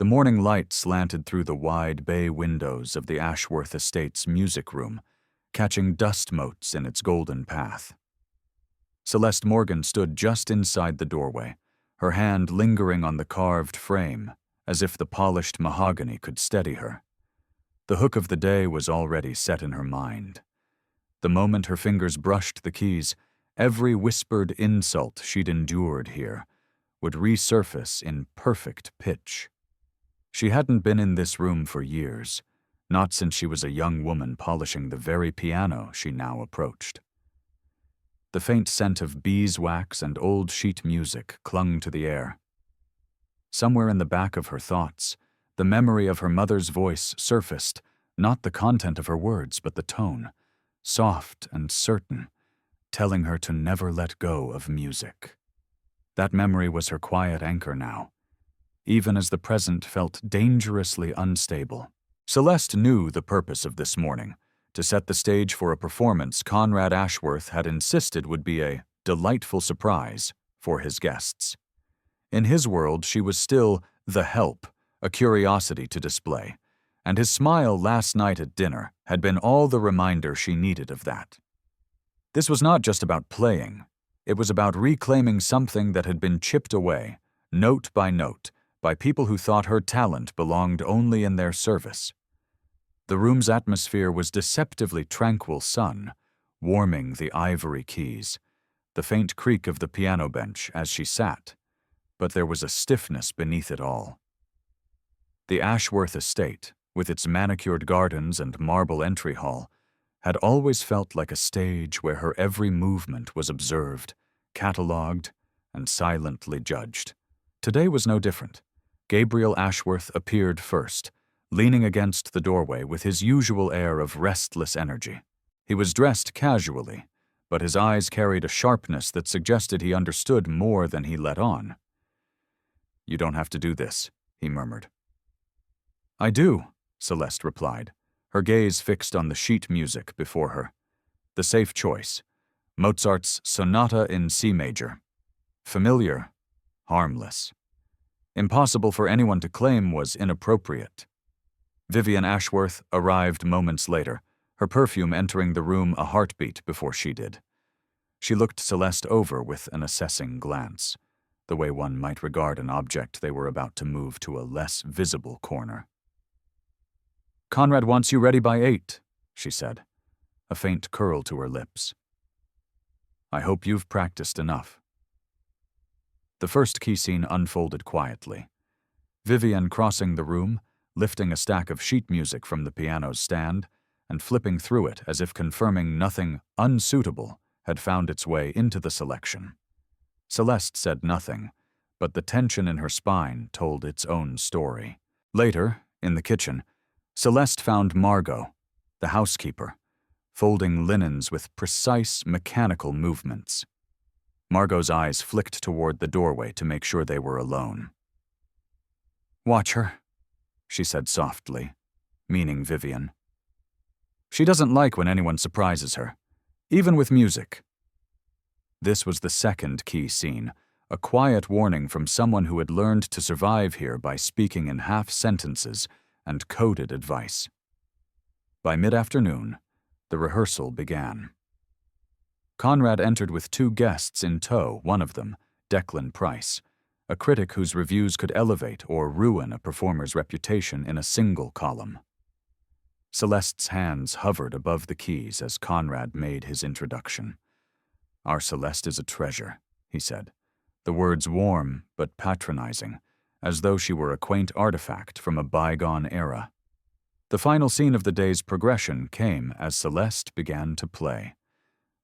The morning light slanted through the wide bay windows of the Ashworth Estate's music room, catching dust motes in its golden path. Celeste Morgan stood just inside the doorway, her hand lingering on the carved frame, as if the polished mahogany could steady her. The hook of the day was already set in her mind. The moment her fingers brushed the keys, every whispered insult she'd endured here would resurface in perfect pitch. She hadn't been in this room for years, not since she was a young woman polishing the very piano she now approached. The faint scent of beeswax and old sheet music clung to the air. Somewhere in the back of her thoughts, the memory of her mother's voice surfaced, not the content of her words, but the tone, soft and certain, telling her to never let go of music. That memory was her quiet anchor now, even as the present felt dangerously unstable. Celeste knew the purpose of this morning, to set the stage for a performance Conrad Ashworth had insisted would be a delightful surprise for his guests. In his world, she was still the help, a curiosity to display, and his smile last night at dinner had been all the reminder she needed of that. This was not just about playing. It was about reclaiming something that had been chipped away, note by people who thought her talent belonged only in their service. The room's atmosphere was deceptively tranquil sun, warming the ivory keys, the faint creak of the piano bench as she sat, but there was a stiffness beneath it all. The Ashworth estate, with its manicured gardens and marble entry hall, had always felt like a stage where her every movement was observed, catalogued, and silently judged. Today was no different. Gabriel Ashworth appeared first, leaning against the doorway with his usual air of restless energy. He was dressed casually, but his eyes carried a sharpness that suggested he understood more than he let on. "You don't have to do this," he murmured. "I do," Celeste replied, her gaze fixed on the sheet music before her. The safe choice, Mozart's Sonata in C major. Familiar, harmless. Impossible for anyone to claim was inappropriate. Vivian Ashworth arrived moments later, her perfume entering the room a heartbeat before she did. She looked Celeste over with an assessing glance, the way one might regard an object they were about to move to a less visible corner. "Conrad wants you ready by 8, she said, a faint curl to her lips. "I hope you've practiced enough." The first key scene unfolded quietly. Vivian crossing the room, lifting a stack of sheet music from the piano's stand, and flipping through it as if confirming nothing unsuitable had found its way into the selection. Celeste said nothing, but the tension in her spine told its own story. Later, in the kitchen, Celeste found Margot, the housekeeper, folding linens with precise mechanical movements. Margot's eyes flicked toward the doorway to make sure they were alone. "Watch her," she said softly, meaning Vivian. "She doesn't like when anyone surprises her, even with music." This was the second key scene, a quiet warning from someone who had learned to survive here by speaking in half-sentences and coded advice. By mid-afternoon, the rehearsal began. Conrad entered with 2 guests in tow, one of them, Declan Price, a critic whose reviews could elevate or ruin a performer's reputation in a single column. Celeste's hands hovered above the keys as Conrad made his introduction. "Our Celeste is a treasure," he said, the words warm but patronizing, as though she were a quaint artifact from a bygone era. The final scene of the day's progression came as Celeste began to play.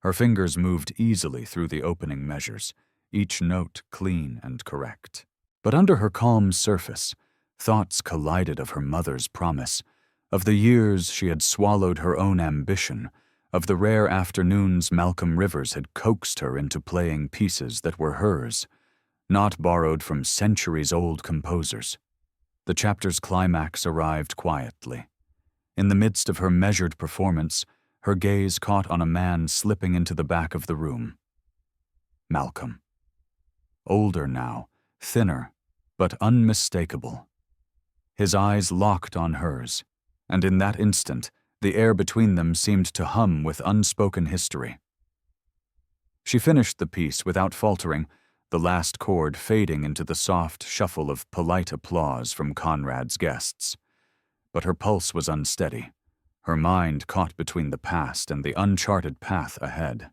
Her fingers moved easily through the opening measures, each note clean and correct. But under her calm surface, thoughts collided of her mother's promise, of the years she had swallowed her own ambition, of the rare afternoons Malcolm Rivers had coaxed her into playing pieces that were hers, not borrowed from centuries-old composers. The chapter's climax arrived quietly. In the midst of her measured performance, her gaze caught on a man slipping into the back of the room. Malcolm. Older now, thinner, but unmistakable. His eyes locked on hers, and in that instant, the air between them seemed to hum with unspoken history. She finished the piece without faltering, the last chord fading into the soft shuffle of polite applause from Conrad's guests. But her pulse was unsteady, her mind caught between the past and the uncharted path ahead.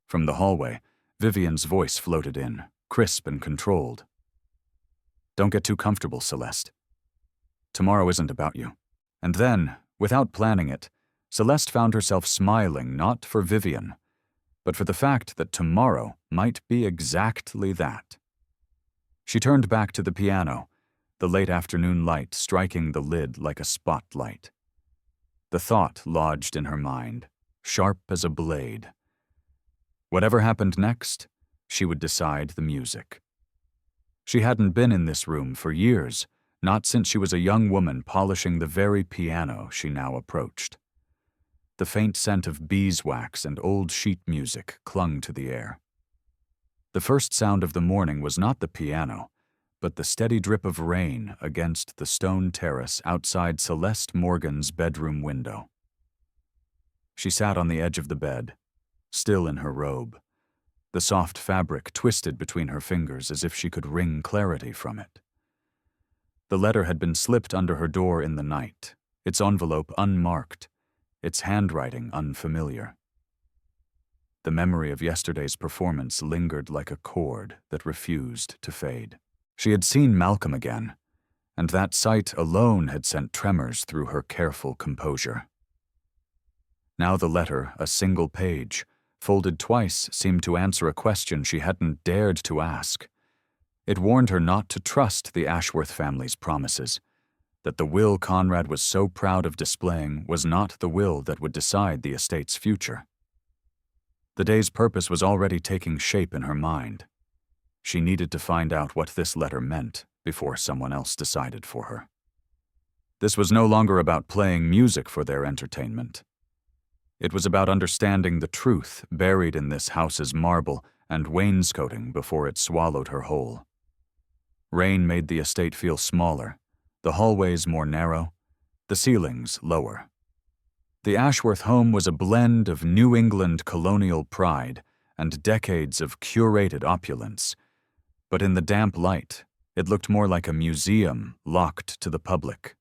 From the hallway, Vivian's voice floated in, crisp and controlled. "Don't get too comfortable, Celeste. Tomorrow isn't about you." And then, without planning it, Celeste found herself smiling not for Vivian, but for the fact that tomorrow might be exactly that. She turned back to the piano, the late afternoon light striking the lid like a spotlight. The thought lodged in her mind, sharp as a blade. Whatever happened next, she would decide the music. She hadn't been in this room for years, not since she was a young woman polishing the very piano she now approached. The faint scent of beeswax and old sheet music clung to the air. The first sound of the morning was not the piano, but the steady drip of rain against the stone terrace outside Celeste Morgan's bedroom window. She sat on the edge of the bed, still in her robe, the soft fabric twisted between her fingers as if she could wring clarity from it. The letter had been slipped under her door in the night, its envelope unmarked, its handwriting unfamiliar. The memory of yesterday's performance lingered like a chord that refused to fade. She had seen Malcolm again, and that sight alone had sent tremors through her careful composure. Now the letter, a single page, folded twice, seemed to answer a question she hadn't dared to ask. It warned her not to trust the Ashworth family's promises, that the will Conrad was so proud of displaying was not the will that would decide the estate's future. The day's purpose was already taking shape in her mind. She needed to find out what this letter meant before someone else decided for her. This was no longer about playing music for their entertainment. It was about understanding the truth buried in this house's marble and wainscoting before it swallowed her whole. Rain made the estate feel smaller, the hallways more narrow, the ceilings lower. The Ashworth home was a blend of New England colonial pride and decades of curated opulence, but in the damp light, it looked more like a museum locked to the public.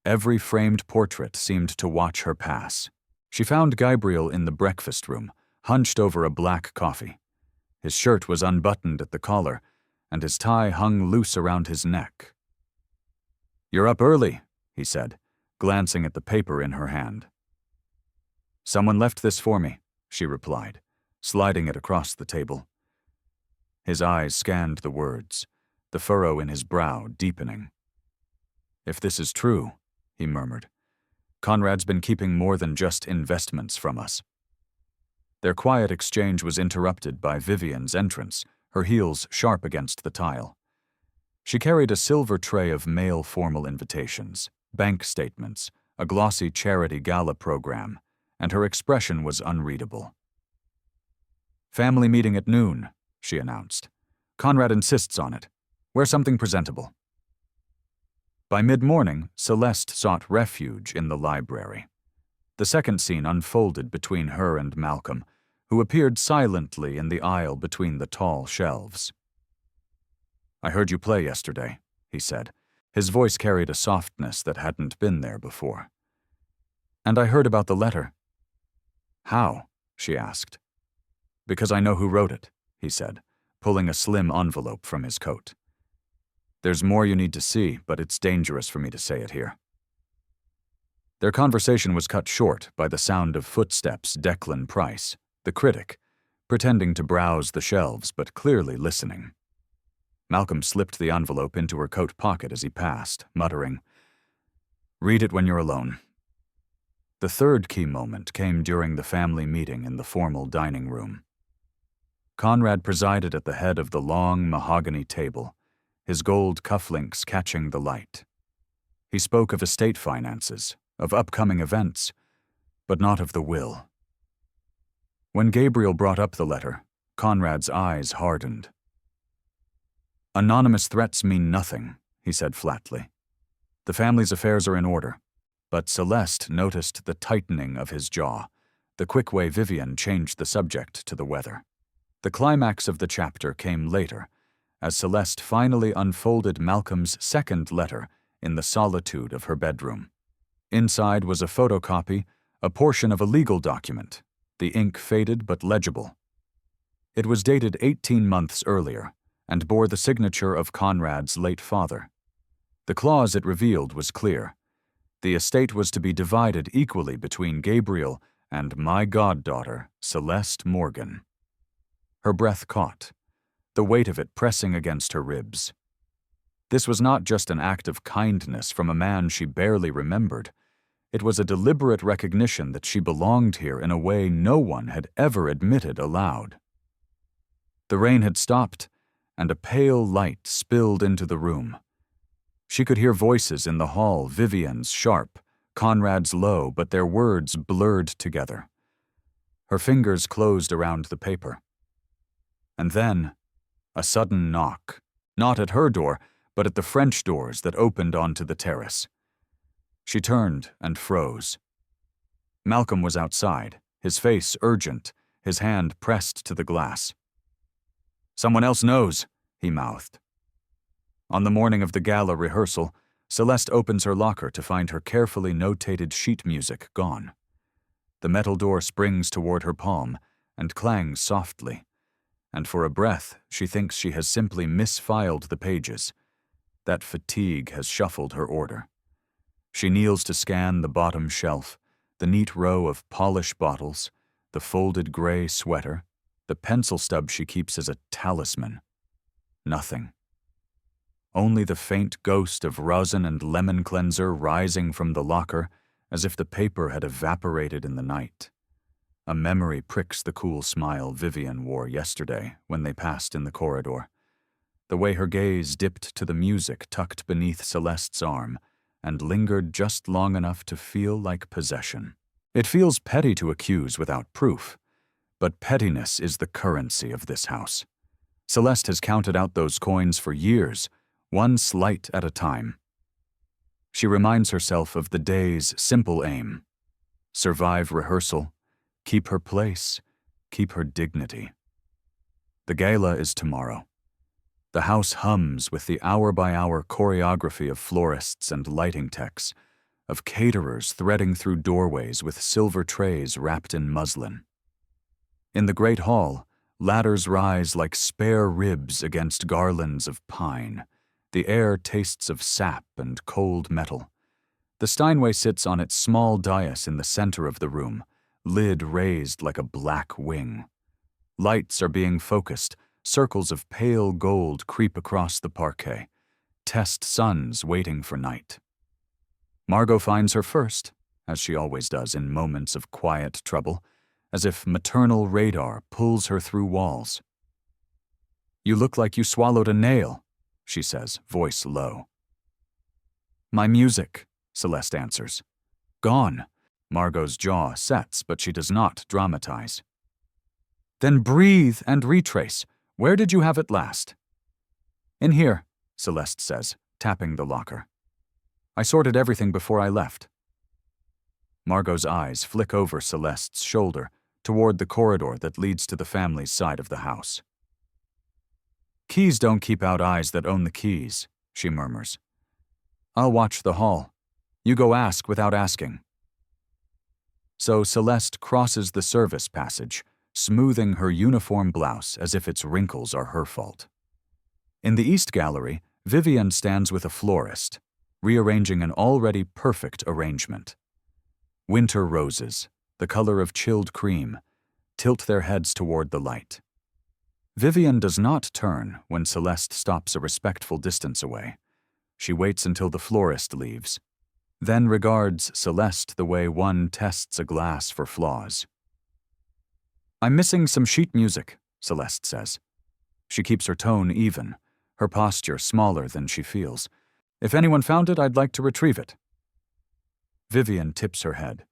Every framed portrait seemed to watch her pass. She found Gabriel in the breakfast room, hunched over a black coffee. His shirt was unbuttoned at the collar, and his tie hung loose around his neck. "You're up early," he said, glancing at the paper in her hand. "Someone left this for me," she replied, sliding it across the table. His eyes scanned the words, the furrow in his brow deepening. "If this is true," he murmured, "Conrad's been keeping more than just investments from us." Their quiet exchange was interrupted by Vivian's entrance, her heels sharp against the tile. She carried a silver tray of mail formal invitations, bank statements, a glossy charity gala program, and her expression was unreadable. "Family meeting at noon," she announced. "Conrad insists on it. Wear something presentable." By mid-morning, Celeste sought refuge in the library. The second scene unfolded between her and Malcolm, who appeared silently in the aisle between the tall shelves. "I heard you play yesterday," he said. His voice carried a softness that hadn't been there before. "And I heard about the letter." "How?" she asked. "Because I know who wrote it," he said, pulling a slim envelope from his coat. "There's more you need to see, but it's dangerous for me to say it here." Their conversation was cut short by the sound of footsteps. Declan Price, the critic, pretending to browse the shelves but clearly listening. Malcolm slipped the envelope into her coat pocket as he passed, muttering, "Read it when you're alone." The third key moment came during the family meeting in the formal dining room. Conrad presided at the head of the long mahogany table, his gold cufflinks catching the light. He spoke of estate finances, of upcoming events, but not of the will. When Gabriel brought up the letter, Conrad's eyes hardened. "Anonymous threats mean nothing," he said flatly. The family's affairs are in order, but Celeste noticed the tightening of his jaw, the quick way Vivian changed the subject to the weather. The climax of the chapter came later, as Celeste finally unfolded Malcolm's second letter in the solitude of her bedroom. Inside was a photocopy, a portion of a legal document, the ink faded but legible. It was dated 18 months earlier and bore the signature of Conrad's late father. The clause it revealed was clear. The estate was to be divided equally between Gabriel and my goddaughter, Celeste Morgan. Her breath caught, the weight of it pressing against her ribs. This was not just an act of kindness from a man she barely remembered. It was a deliberate recognition that she belonged here in a way no one had ever admitted aloud. The rain had stopped, and a pale light spilled into the room. She could hear voices in the hall, Vivian's sharp, Conrad's low, but their words blurred together. Her fingers closed around the paper. And then, a sudden knock, not at her door, but at the French doors that opened onto the terrace. She turned and froze. Malcolm was outside, his face urgent, his hand pressed to the glass. "Someone else knows," he mouthed. On the morning of the gala rehearsal, Celeste opens her locker to find her carefully notated sheet music gone. The metal door springs toward her palm and clangs softly, and for a breath she thinks she has simply misfiled the pages. That fatigue has shuffled her order. She kneels to scan the bottom shelf, the neat row of polish bottles, the folded gray sweater, the pencil stub she keeps as a talisman. Nothing. Only the faint ghost of rosin and lemon cleanser rising from the locker as if the paper had evaporated in the night. A memory pricks the cool smile Vivian wore yesterday when they passed in the corridor. The way her gaze dipped to the music tucked beneath Celeste's arm and lingered just long enough to feel like possession. It feels petty to accuse without proof, but pettiness is the currency of this house. Celeste has counted out those coins for years, one slight at a time. She reminds herself of the day's simple aim: survive rehearsal, keep her place, keep her dignity. The gala is tomorrow. The house hums with the hour-by-hour choreography of florists and lighting techs, of caterers threading through doorways with silver trays wrapped in muslin. In the great hall, ladders rise like spare ribs against garlands of pine. The air tastes of sap and cold metal. The Steinway sits on its small dais in the center of the room, lid raised like a black wing. Lights are being focused, circles of pale gold creep across the parquet, test suns waiting for night. Margot finds her first, as she always does in moments of quiet trouble, as if maternal radar pulls her through walls. "You look like you swallowed a nail," she says, voice low. "My music," Celeste answers. "Gone." Margot's jaw sets, but she does not dramatize. "Then breathe and retrace. Where did you have it last?" "In here," Celeste says, tapping the locker. "I sorted everything before I left." Margot's eyes flick over Celeste's shoulder toward the corridor that leads to the family's side of the house. "Keys don't keep out eyes that own the keys," she murmurs. "I'll watch the hall. You go ask without asking." So Celeste crosses the service passage, smoothing her uniform blouse as if its wrinkles are her fault. In the East Gallery, Vivian stands with a florist, rearranging an already perfect arrangement. Winter roses, the color of chilled cream, tilt their heads toward the light. Vivian does not turn when Celeste stops a respectful distance away. She waits until the florist leaves, then regards Celeste the way one tests a glass for flaws. "I'm missing some sheet music," Celeste says. She keeps her tone even, her posture smaller than she feels. "If anyone found it, I'd like to retrieve it." Vivian tips her head,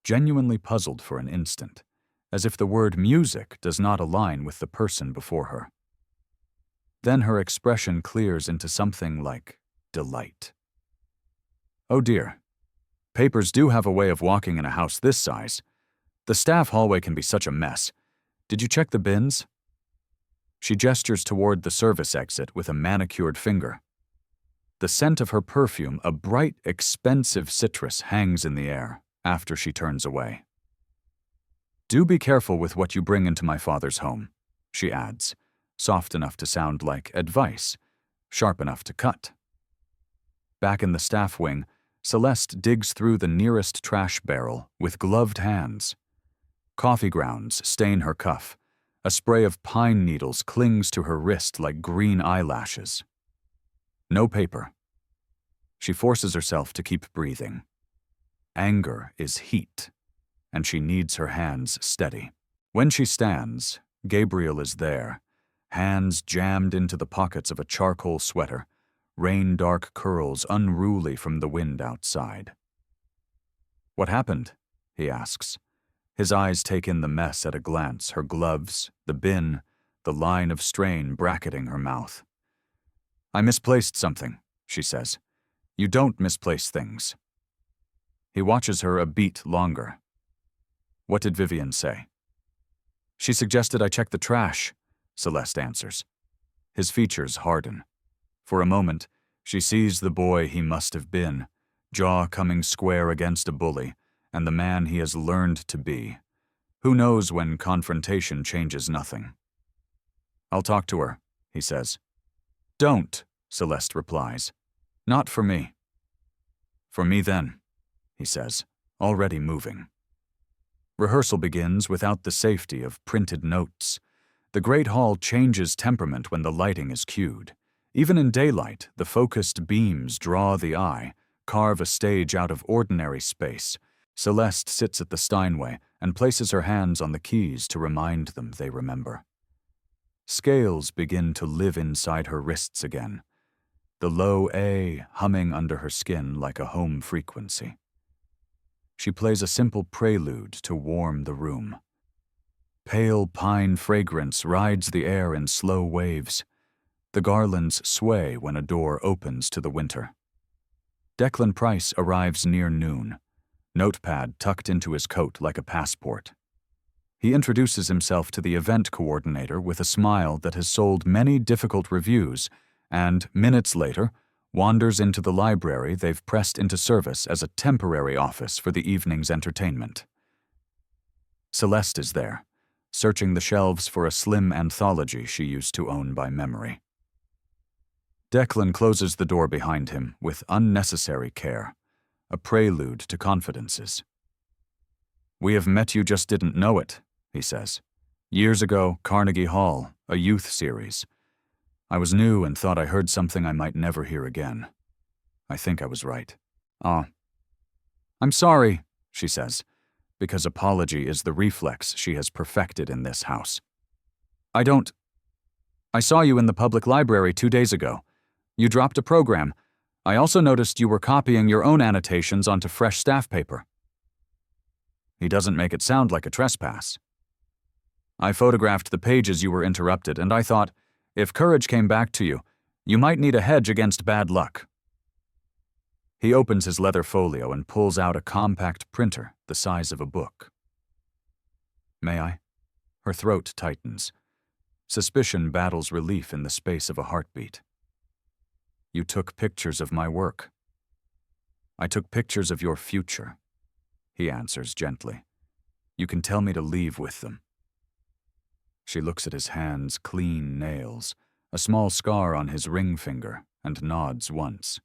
genuinely puzzled for an instant, as if the word music does not align with the person before her. Then her expression clears into something like delight. Oh dear. Papers do have a way of walking in a house this size. The staff hallway can be such a mess. Did you check the bins? She gestures toward the service exit with a manicured finger. The scent of her perfume, a bright, expensive citrus, hangs in the air after she turns away. Do be careful with what you bring into my father's home, she adds, soft enough to sound like advice, sharp enough to cut. Back in the staff wing, Celeste digs through the nearest trash barrel with gloved hands. Coffee grounds stain her cuff. A spray of pine needles clings to her wrist like green eyelashes. No paper. She forces herself to keep breathing. Anger is heat, and she needs her hands steady. When she stands, Gabriel is there, hands jammed into the pockets of a charcoal sweater, rain-dark curls unruly from the wind outside. What happened? He asks. His eyes take in the mess at a glance, her gloves, the bin, the line of strain bracketing her mouth. I misplaced something, she says. You don't misplace things. He watches her a beat longer. What did Vivian say? She suggested I check the trash, Celeste answers. His features harden. For a moment, she sees the boy he must have been, jaw coming square against a bully, and the man he has learned to be. Who knows when confrontation changes nothing? I'll talk to her, he says. Don't, Celeste replies. Not for me. For me then, he says, already moving. Rehearsal begins without the safety of printed notes. The great hall changes temperament when the lighting is cued. Even in daylight, the focused beams draw the eye, carve a stage out of ordinary space. Celeste sits at the Steinway and places her hands on the keys to remind them they remember. Scales begin to live inside her wrists again, the low A humming under her skin like a home frequency. She plays a simple prelude to warm the room. Pale pine fragrance rides the air in slow waves. The garlands sway when a door opens to the winter. Declan Price arrives near noon, notepad tucked into his coat like a passport. He introduces himself to the event coordinator with a smile that has sold many difficult reviews and, minutes later, wanders into the library they've pressed into service as a temporary office for the evening's entertainment. Celeste is there, searching the shelves for a slim anthology she used to own by memory. Declan closes the door behind him with unnecessary care, a prelude to confidences. We have met, you just didn't know it, he says. Years ago, Carnegie Hall, a youth series. I was new and thought I heard something I might never hear again. I think I was right. I'm sorry, she says, because apology is the reflex she has perfected in this house. I saw you in the public library 2 days ago. You dropped a program. I also noticed you were copying your own annotations onto fresh staff paper. He doesn't make it sound like a trespass. I photographed the pages you were interrupted, and I thought, if courage came back to you, you might need a hedge against bad luck. He opens his leather folio and pulls out a compact printer the size of a book. May I? Her throat tightens. Suspicion battles relief in the space of a heartbeat. You took pictures of my work. I took pictures of your future, he answers gently. You can tell me to leave with them. She looks at his hands' clean nails, a small scar on his ring finger, and nods once.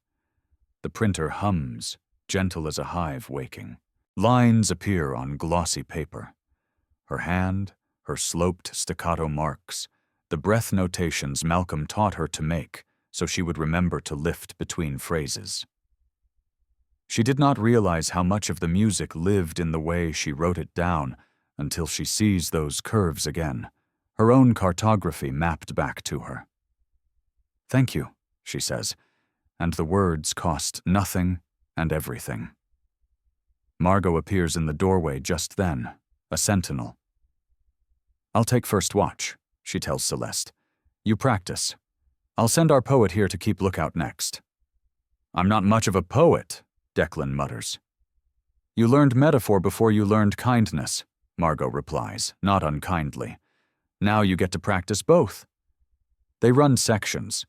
The printer hums, gentle as a hive waking. Lines appear on glossy paper. Her hand, her sloped staccato marks, the breath notations Malcolm taught her to make so she would remember to lift between phrases. She did not realize how much of the music lived in the way she wrote it down until she sees those curves again, her own cartography mapped back to her. Thank you, she says, and the words cost nothing and everything. Margot appears in the doorway just then, a sentinel. I'll take first watch, she tells Celeste. You practice. I'll send our poet here to keep lookout next. I'm not much of a poet, Declan mutters. You learned metaphor before you learned kindness, Margot replies, not unkindly. Now you get to practice both. They run sections.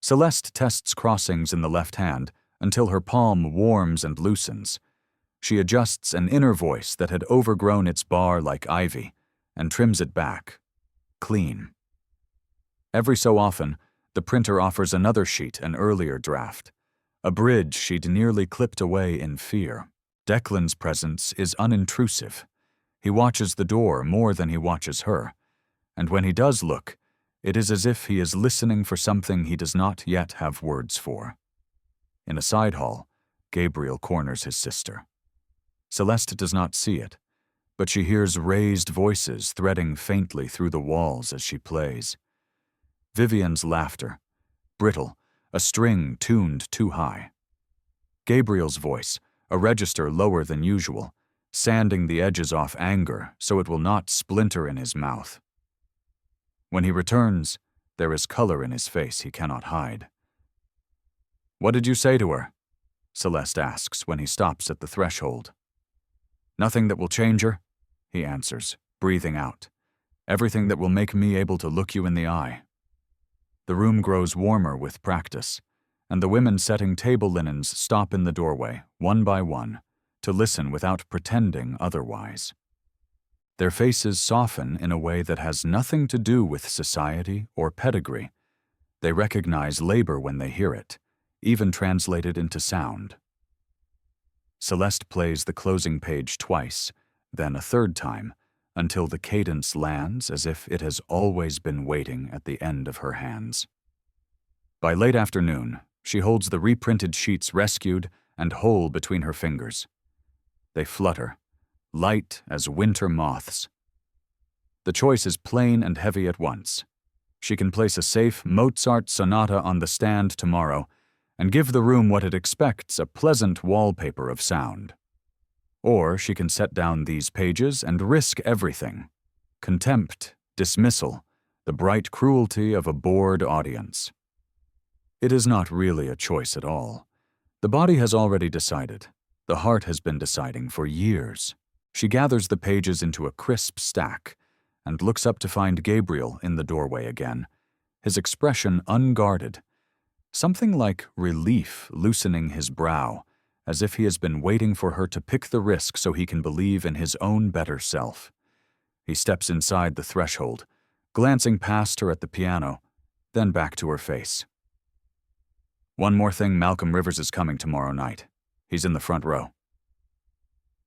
Celeste tests crossings in the left hand until her palm warms and loosens. She adjusts an inner voice that had overgrown its bar like ivy and trims it back. Clean. Every so often, the printer offers another sheet, an earlier draft. A bridge she'd nearly clipped away in fear. Declan's presence is unintrusive. He watches the door more than he watches her, and when he does look, it is as if he is listening for something he does not yet have words for. In a side hall, Gabriel corners his sister. Celeste does not see it, but she hears raised voices threading faintly through the walls as she plays. Vivian's laughter, brittle, a string tuned too high. Gabriel's voice, a register lower than usual, sanding the edges off anger so it will not splinter in his mouth. When he returns, there is color in his face he cannot hide. What did you say to her? Celeste asks when he stops at the threshold. Nothing that will change her, he answers, breathing out. Everything that will make me able to look you in the eye. The room grows warmer with practice, and the women setting table linens stop in the doorway, one by one, to listen without pretending otherwise. Their faces soften in a way that has nothing to do with society or pedigree. They recognize labor when they hear it, even translated into sound. Celeste plays the closing page twice, then a third time, until the cadence lands as if it has always been waiting at the end of her hands. By late afternoon, she holds the reprinted sheets rescued and whole between her fingers. They flutter, light as winter moths. The choice is plain and heavy at once. She can place a safe Mozart sonata on the stand tomorrow and give the room what it expects, a pleasant wallpaper of sound. Or she can set down these pages and risk everything. Contempt, dismissal, the bright cruelty of a bored audience. It is not really a choice at all. The body has already decided. The heart has been deciding for years. She gathers the pages into a crisp stack and looks up to find Gabriel in the doorway again, his expression unguarded, something like relief loosening his brow, as if he has been waiting for her to pick the risk so he can believe in his own better self. He steps inside the threshold, glancing past her at the piano, then back to her face. One more thing, Malcolm Rivers is coming tomorrow night. He's in the front row.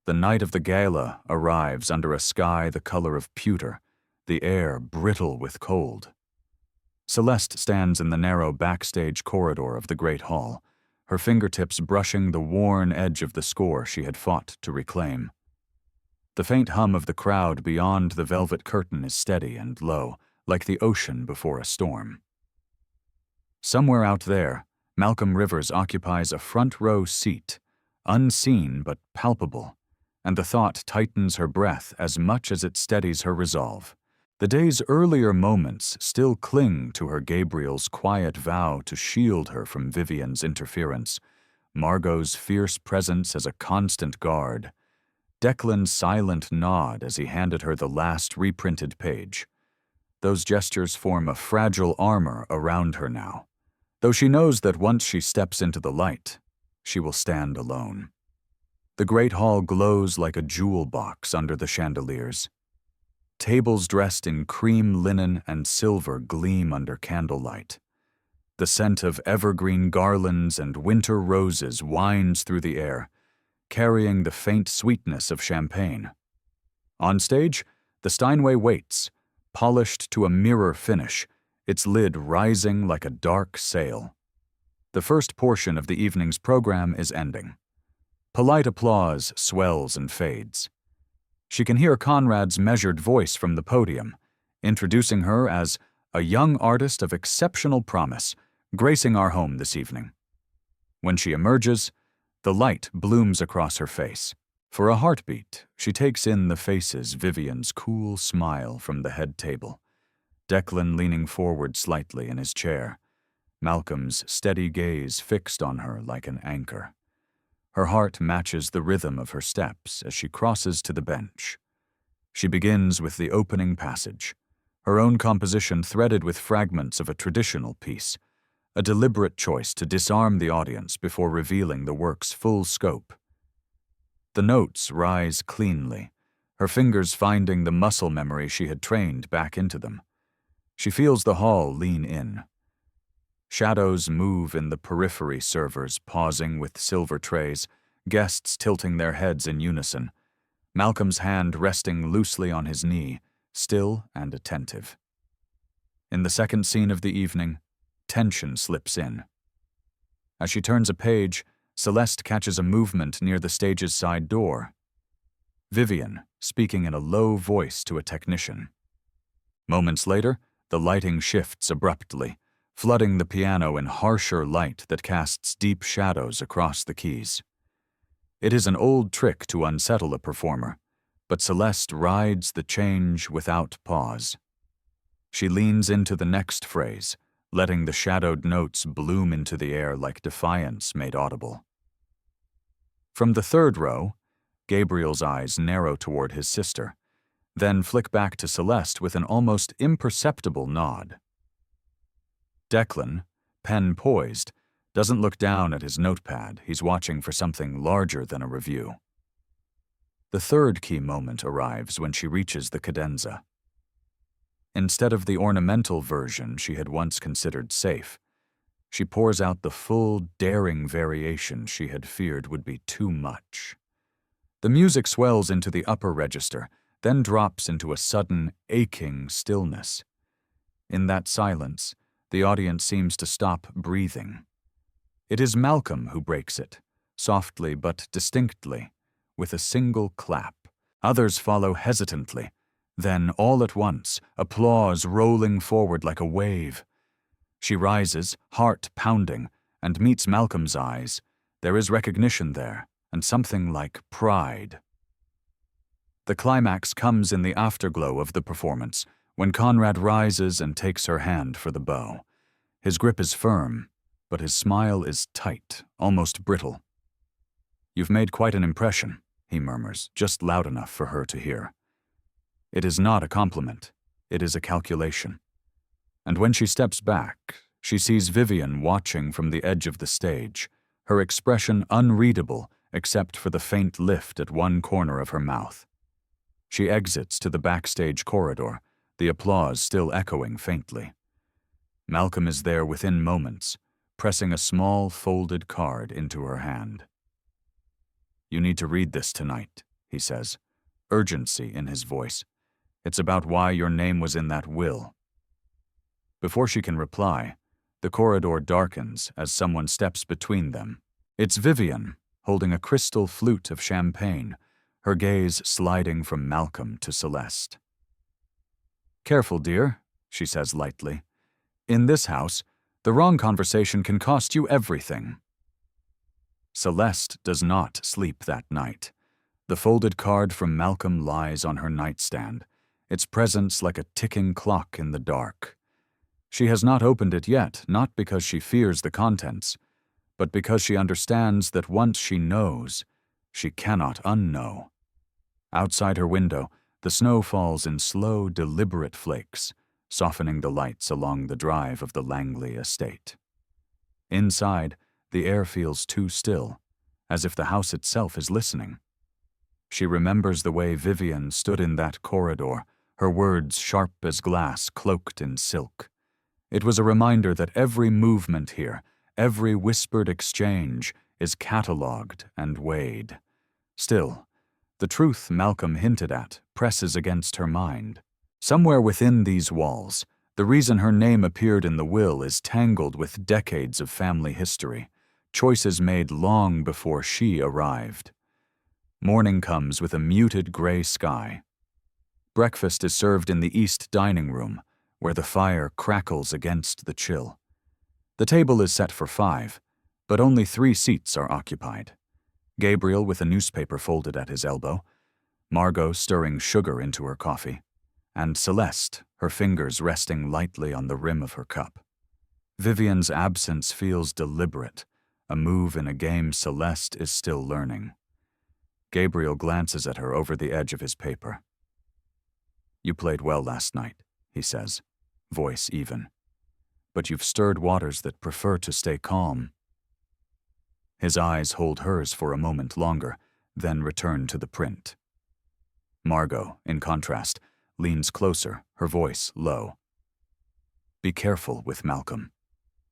The night of the gala arrives under a sky the color of pewter, the air brittle with cold. Celeste stands in the narrow backstage corridor of the great hall, her fingertips brushing the worn edge of the score she had fought to reclaim. The faint hum of the crowd beyond the velvet curtain is steady and low, like the ocean before a storm. Somewhere out there, Malcolm Rivers occupies a front-row seat, unseen but palpable, and the thought tightens her breath as much as it steadies her resolve. The day's earlier moments still cling to her Gabriel's quiet vow to shield her from Vivian's interference, Margot's fierce presence as a constant guard, Declan's silent nod as he handed her the last reprinted page. Those gestures form a fragile armor around her now, though she knows that once she steps into the light, she will stand alone. The great hall glows like a jewel box under the chandeliers. Tables dressed in cream linen and silver gleam under candlelight. The scent of evergreen garlands and winter roses winds through the air, carrying the faint sweetness of champagne. On stage, the Steinway waits, polished to a mirror finish, its lid rising like a dark sail. The first portion of the evening's program is ending. Polite applause swells and fades. She can hear Conrad's measured voice from the podium, introducing her as a young artist of exceptional promise, gracing our home this evening. When she emerges, the light blooms across her face. For a heartbeat, she takes in the faces, Vivian's cool smile from the head table, Declan leaning forward slightly in his chair, Malcolm's steady gaze fixed on her like an anchor. Her heart matches the rhythm of her steps as she crosses to the bench. She begins with the opening passage, her own composition threaded with fragments of a traditional piece, a deliberate choice to disarm the audience before revealing the work's full scope. The notes rise cleanly, her fingers finding the muscle memory she had trained back into them. She feels the hall lean in. Shadows move in the periphery, servers pausing with silver trays, guests tilting their heads in unison, Malcolm's hand resting loosely on his knee, still and attentive. In the second scene of the evening, tension slips in. As she turns a page, Celeste catches a movement near the stage's side door. Vivian, speaking in a low voice to a technician. Moments later, the lighting shifts abruptly, flooding the piano in harsher light that casts deep shadows across the keys. It is an old trick to unsettle a performer, but Celeste rides the change without pause. She leans into the next phrase, letting the shadowed notes bloom into the air like defiance made audible. From the third row, Gabriel's eyes narrow toward his sister, then flick back to Celeste with an almost imperceptible nod. Declan, pen poised, doesn't look down at his notepad. He's watching for something larger than a review. The third key moment arrives when she reaches the cadenza. Instead of the ornamental version she had once considered safe, she pours out the full, daring variation she had feared would be too much. The music swells into the upper register, then drops into a sudden, aching stillness. In that silence, the audience seems to stop breathing. It is Malcolm who breaks it, softly but distinctly, with a single clap. Others follow hesitantly. Then, all at once, applause rolling forward like a wave. She rises, heart pounding, and meets Malcolm's eyes. There is recognition there, and something like pride. The climax comes in the afterglow of the performance, when Conrad rises and takes her hand for the bow. His grip is firm, but his smile is tight, almost brittle. "You've made quite an impression," he murmurs, just loud enough for her to hear. It is not a compliment, it is a calculation. And when she steps back, she sees Vivian watching from the edge of the stage, her expression unreadable except for the faint lift at one corner of her mouth. She exits to the backstage corridor, the applause still echoing faintly. Malcolm is there within moments, pressing a small folded card into her hand. "You need to read this tonight," he says, urgency in his voice. "It's about why your name was in that will." Before she can reply, the corridor darkens as someone steps between them. It's Vivian, holding a crystal flute of champagne, her gaze sliding from Malcolm to Celeste. "Careful, dear," she says lightly. "In this house, the wrong conversation can cost you everything." Celeste does not sleep that night. The folded card from Malcolm lies on her nightstand, its presence like a ticking clock in the dark. She has not opened it yet, not because she fears the contents, but because she understands that once she knows, she cannot unknow. Outside her window, the snow falls in slow, deliberate flakes, softening the lights along the drive of the Langley estate. Inside, the air feels too still, as if the house itself is listening. She remembers the way Vivian stood in that corridor, her words sharp as glass cloaked in silk. It was a reminder that every movement here, every whispered exchange, is catalogued and weighed. Still, the truth Malcolm hinted at presses against her mind. Somewhere within these walls, the reason her name appeared in the will is tangled with decades of family history, choices made long before she arrived. Morning comes with a muted gray sky. Breakfast is served in the east dining room, where the fire crackles against the chill. The table is set for 5, but only 3 seats are occupied. Gabriel with a newspaper folded at his elbow, Margot stirring sugar into her coffee, and Celeste, her fingers resting lightly on the rim of her cup. Vivian's absence feels deliberate, a move in a game Celeste is still learning. Gabriel glances at her over the edge of his paper. "You played well last night," he says, voice even. "But you've stirred waters that prefer to stay calm." His eyes hold hers for a moment longer, then return to the print. Margot, in contrast, leans closer, her voice low. "Be careful with Malcolm.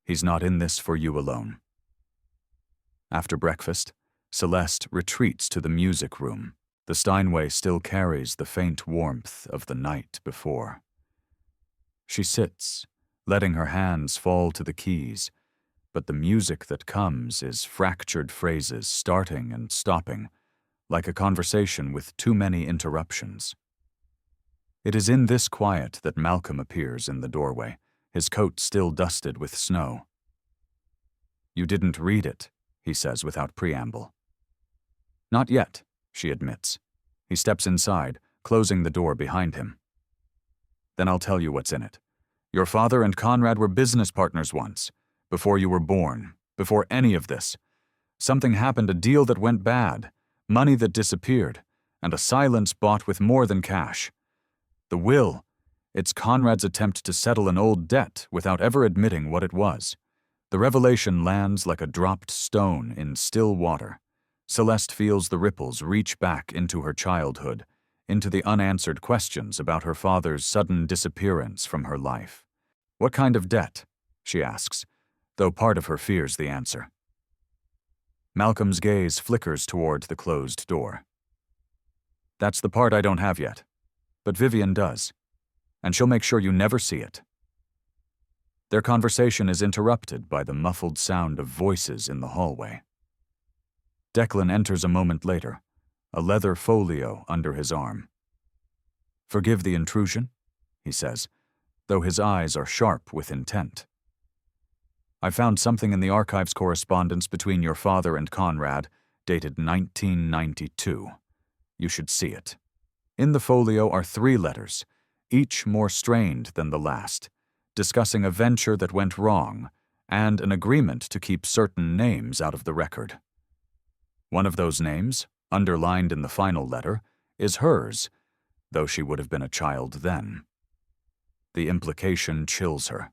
He's not in this for you alone." After breakfast, Celeste retreats to the music room. The Steinway still carries the faint warmth of the night before. She sits, letting her hands fall to the keys, but the music that comes is fractured phrases starting and stopping, like a conversation with too many interruptions. It is in this quiet that Malcolm appears in the doorway, his coat still dusted with snow. "You didn't read it," he says without preamble. "Not yet," she admits. He steps inside, closing the door behind him. "Then I'll tell you what's in it. Your father and Conrad were business partners once, before you were born, before any of this. Something happened, a deal that went bad, money that disappeared, and a silence bought with more than cash. The will, it's Conrad's attempt to settle an old debt without ever admitting what it was. The revelation lands like a dropped stone in still water. Celeste feels the ripples reach back into her childhood, into the unanswered questions about her father's sudden disappearance from her life. "What kind of debt?" she asks, though part of her fears the answer. Malcolm's gaze flickers toward the closed door. "That's the part I don't have yet, but Vivian does, and she'll make sure you never see it." Their conversation is interrupted by the muffled sound of voices in the hallway. Declan enters a moment later, a leather folio under his arm. "Forgive the intrusion," he says, though his eyes are sharp with intent. "I found something in the archives correspondence between your father and Conrad, dated 1992. You should see it." In the folio are 3 letters, each more strained than the last, discussing a venture that went wrong and an agreement to keep certain names out of the record. One of those names, underlined in the final letter, is hers, though she would have been a child then. The implication chills her.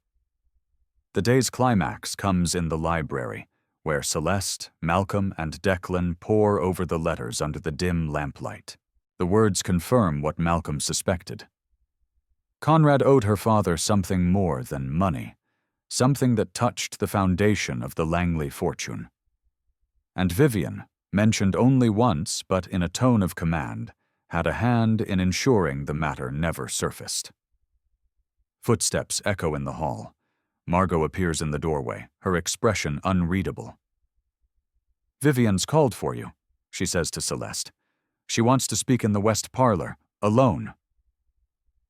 The day's climax comes in the library, where Celeste, Malcolm, and Declan pore over the letters under the dim lamplight. The words confirm what Malcolm suspected. Conrad owed her father something more than money, something that touched the foundation of the Langley fortune. And Vivian, mentioned only once but in a tone of command, had a hand in ensuring the matter never surfaced. Footsteps echo in the hall. Margot appears in the doorway, her expression unreadable. "Vivian's called for you," she says to Celeste. "She wants to speak in the west parlor, alone."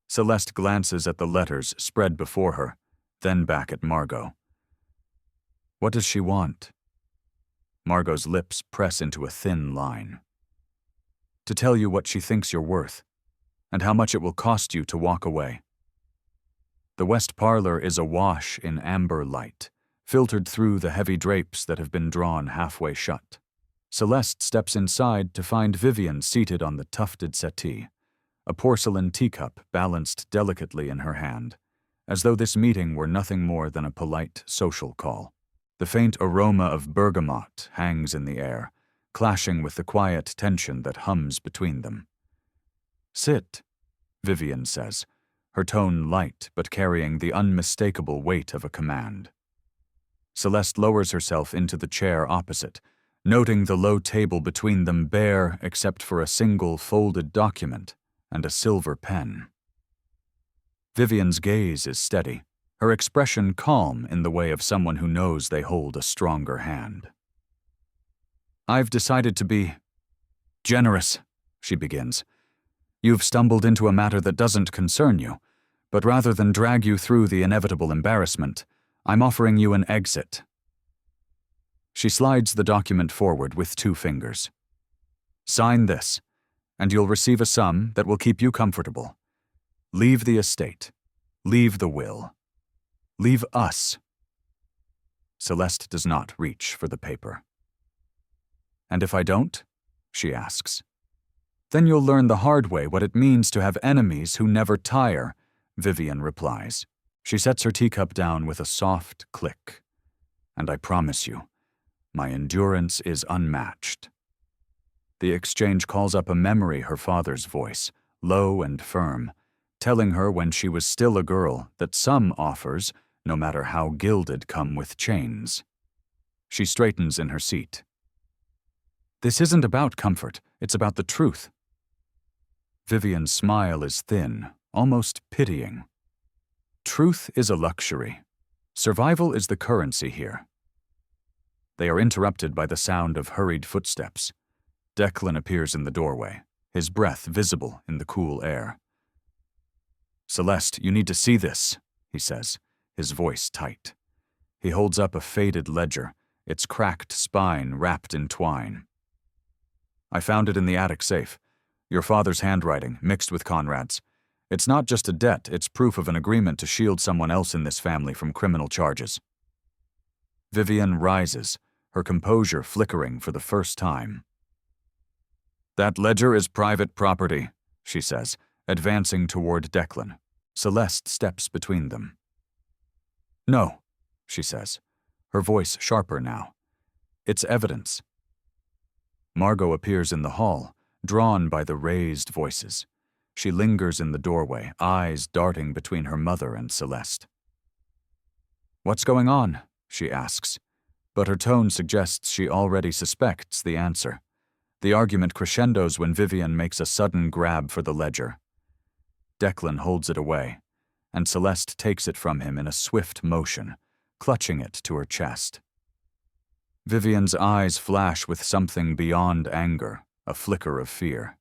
Celeste glances at the letters spread before her, then back at Margot. "What does she want?" Margot's lips press into a thin line. "To tell you what she thinks you're worth, and how much it will cost you to walk away." The west parlor is awash in amber light, filtered through the heavy drapes that have been drawn halfway shut. Celeste steps inside to find Vivian seated on the tufted settee, a porcelain teacup balanced delicately in her hand, as though this meeting were nothing more than a polite social call. The faint aroma of bergamot hangs in the air, clashing with the quiet tension that hums between them. "Sit," Vivian says, her tone light but carrying the unmistakable weight of a command. Celeste lowers herself into the chair opposite, noting the low table between them bare except for a single folded document and a silver pen. Vivian's gaze is steady, her expression calm in the way of someone who knows they hold a stronger hand. "I've decided to be generous," she begins. "You've stumbled into a matter that doesn't concern you, but rather than drag you through the inevitable embarrassment, I'm offering you an exit." She slides the document forward with 2 fingers. "Sign this, and you'll receive a sum that will keep you comfortable. Leave the estate. Leave the will. Leave us." Celeste does not reach for the paper. "And if I don't?" she asks. "Then you'll learn the hard way what it means to have enemies who never tire," Vivian replies. She sets her teacup down with a soft click. "And I promise you, my endurance is unmatched." The exchange calls up a memory, her father's voice, low and firm, telling her when she was still a girl that some offers, no matter how gilded, come with chains. She straightens in her seat. "This isn't about comfort, it's about the truth." Vivian's smile is thin, almost pitying. Truth is a luxury. Survival is the currency here. They are interrupted by the sound of hurried footsteps. Declan appears in the doorway, his breath visible in the cool air. "Celeste, you need to see this," he says, his voice tight. He holds up a faded ledger, its cracked spine wrapped in twine. "I found it in the attic safe. Your father's handwriting, mixed with Conrad's. It's not just a debt, it's proof of an agreement to shield someone else in this family from criminal charges." Vivian rises, her composure flickering for the first time. "That ledger is private property," she says, advancing toward Declan. Celeste steps between them. "No," she says, her voice sharper now. "It's evidence." Margot appears in the hall, drawn by the raised voices. She lingers in the doorway, eyes darting between her mother and Celeste. "What's going on?" she asks, but her tone suggests she already suspects the answer. The argument crescendos when Vivian makes a sudden grab for the ledger. Declan holds it away, and Celeste takes it from him in a swift motion, clutching it to her chest. Vivian's eyes flash with something beyond anger, a flicker of fear.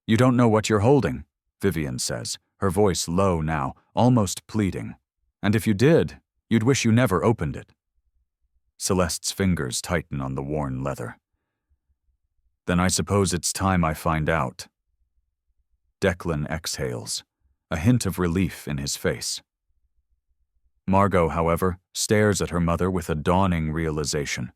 "You don't know what you're holding," Vivian says, her voice low now, almost pleading. "And if you did, you'd wish you never opened it." Celeste's fingers tighten on the worn leather. "Then I suppose it's time I find out." Declan exhales, a hint of relief in his face. Margot, however, stares at her mother with a dawning realization,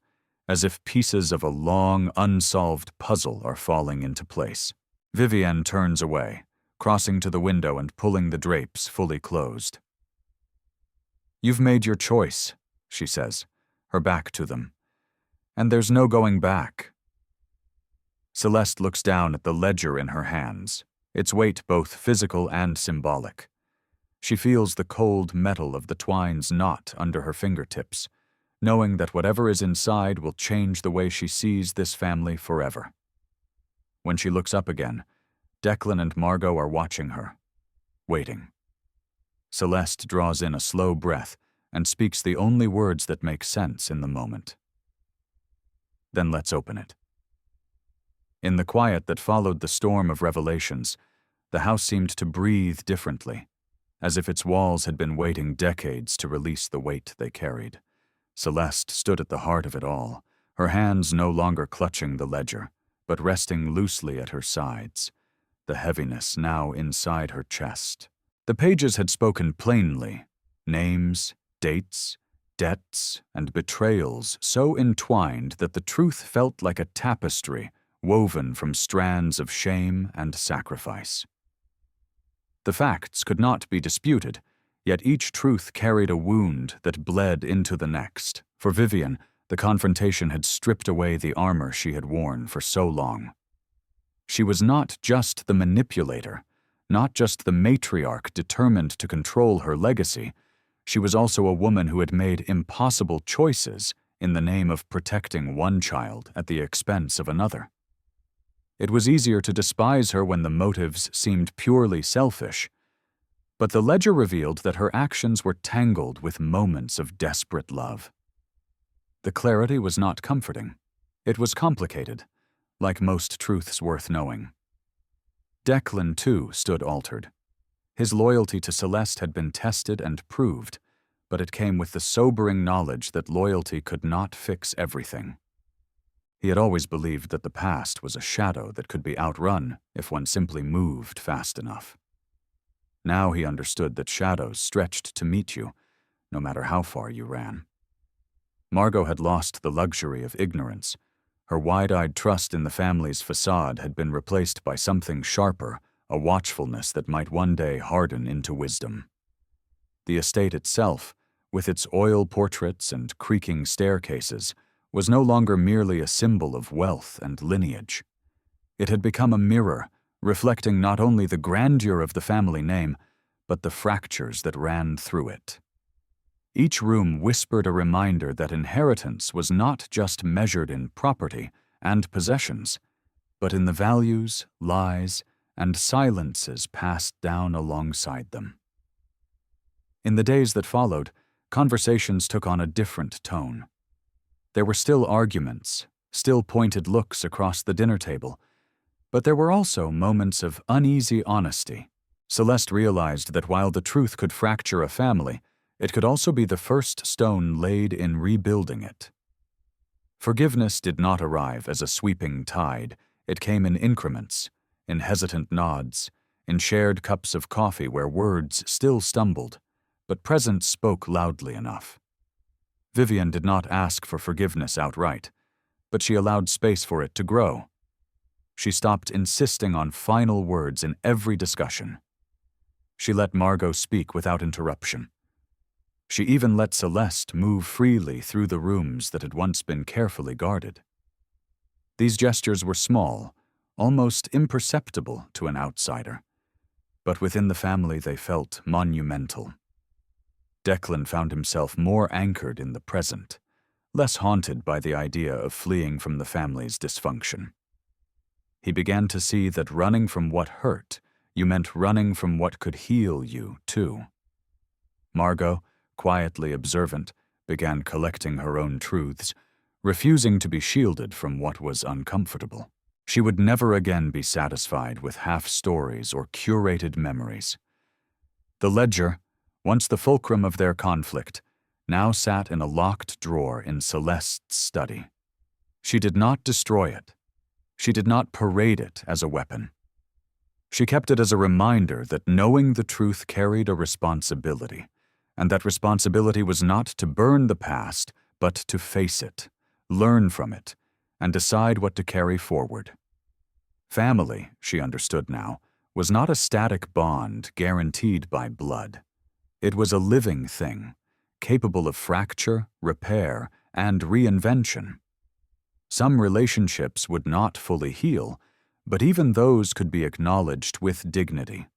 as if pieces of a long, unsolved puzzle are falling into place. Vivian turns away, crossing to the window and pulling the drapes fully closed. "You've made your choice," she says, her back to them. "And there's no going back." Celeste looks down at the ledger in her hands, its weight both physical and symbolic. She feels the cold metal of the twine's knot under her fingertips, knowing that whatever is inside will change the way she sees this family forever. When she looks up again, Declan and Margot are watching her, waiting. Celeste draws in a slow breath and speaks the only words that make sense in the moment. "Then let's open it." In the quiet that followed the storm of revelations, the house seemed to breathe differently, as if its walls had been waiting decades to release the weight they carried. Celeste stood at the heart of it all, her hands no longer clutching the ledger, but resting loosely at her sides, the heaviness now inside her chest. The pages had spoken plainly, names, dates, debts, and betrayals so entwined that the truth felt like a tapestry woven from strands of shame and sacrifice. The facts could not be disputed, yet each truth carried a wound that bled into the next. For Vivian, the confrontation had stripped away the armor she had worn for so long. She was not just the manipulator, not just the matriarch determined to control her legacy. She was also a woman who had made impossible choices in the name of protecting one child at the expense of another. It was easier to despise her when the motives seemed purely selfish, but the ledger revealed that her actions were tangled with moments of desperate love. The clarity was not comforting. It was complicated, like most truths worth knowing. Declan, too, stood altered. His loyalty to Celeste had been tested and proved, but it came with the sobering knowledge that loyalty could not fix everything. He had always believed that the past was a shadow that could be outrun if one simply moved fast enough. Now he understood that shadows stretched to meet you, no matter how far you ran. Margot had lost the luxury of ignorance. Her wide-eyed trust in the family's facade had been replaced by something sharper, a watchfulness that might one day harden into wisdom. The estate itself, with its oil portraits and creaking staircases, was no longer merely a symbol of wealth and lineage. It had become a mirror, reflecting not only the grandeur of the family name, but the fractures that ran through it. Each room whispered a reminder that inheritance was not just measured in property and possessions, but in the values, lies, and silences passed down alongside them. In the days that followed, conversations took on a different tone. There were still arguments, still pointed looks across the dinner table, but there were also moments of uneasy honesty. Celeste realized that while the truth could fracture a family, it could also be the first stone laid in rebuilding it. Forgiveness did not arrive as a sweeping tide. It came in increments, in hesitant nods, in shared cups of coffee where words still stumbled, but presence spoke loudly enough. Vivian did not ask for forgiveness outright, but she allowed space for it to grow. She stopped insisting on final words in every discussion. She let Margot speak without interruption. She even let Celeste move freely through the rooms that had once been carefully guarded. These gestures were small, almost imperceptible to an outsider, but within the family they felt monumental. Declan found himself more anchored in the present, less haunted by the idea of fleeing from the family's dysfunction. He began to see that running from what hurt, you meant running from what could heal you, too. Margot, quietly observant, began collecting her own truths, refusing to be shielded from what was uncomfortable. She would never again be satisfied with half-stories or curated memories. The ledger, once the fulcrum of their conflict, now sat in a locked drawer in Celeste's study. She did not destroy it. She did not parade it as a weapon. She kept it as a reminder that knowing the truth carried a responsibility, and that responsibility was not to burn the past, but to face it, learn from it, and decide what to carry forward. Family, she understood now, was not a static bond guaranteed by blood. It was a living thing, capable of fracture, repair, and reinvention. Some relationships would not fully heal, but even those could be acknowledged with dignity.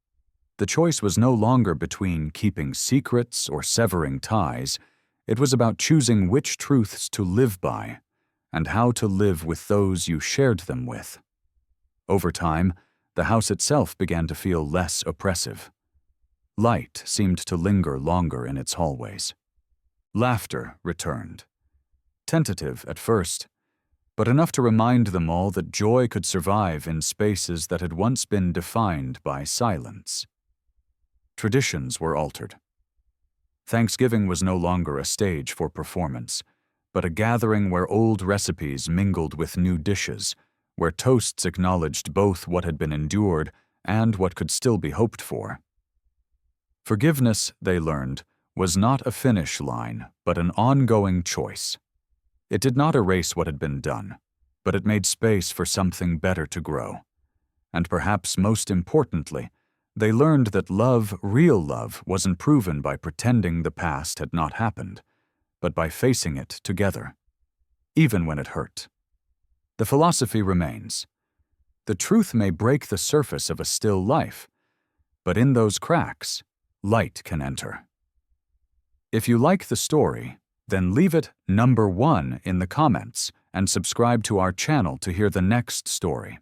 The choice was no longer between keeping secrets or severing ties. It was about choosing which truths to live by and how to live with those you shared them with. Over time, the house itself began to feel less oppressive. Light seemed to linger longer in its hallways. Laughter returned. Tentative at first, but enough to remind them all that joy could survive in spaces that had once been defined by silence. Traditions were altered. Thanksgiving was no longer a stage for performance, but a gathering where old recipes mingled with new dishes, where toasts acknowledged both what had been endured and what could still be hoped for. Forgiveness, they learned, was not a finish line, but an ongoing choice. It did not erase what had been done, but it made space for something better to grow. And perhaps most importantly, they learned that love, real love, wasn't proven by pretending the past had not happened, but by facing it together, even when it hurt. The philosophy remains. The truth may break the surface of a still life, but in those cracks, light can enter. If you like the story, then leave it number 1 in the comments and subscribe to our channel to hear the next story.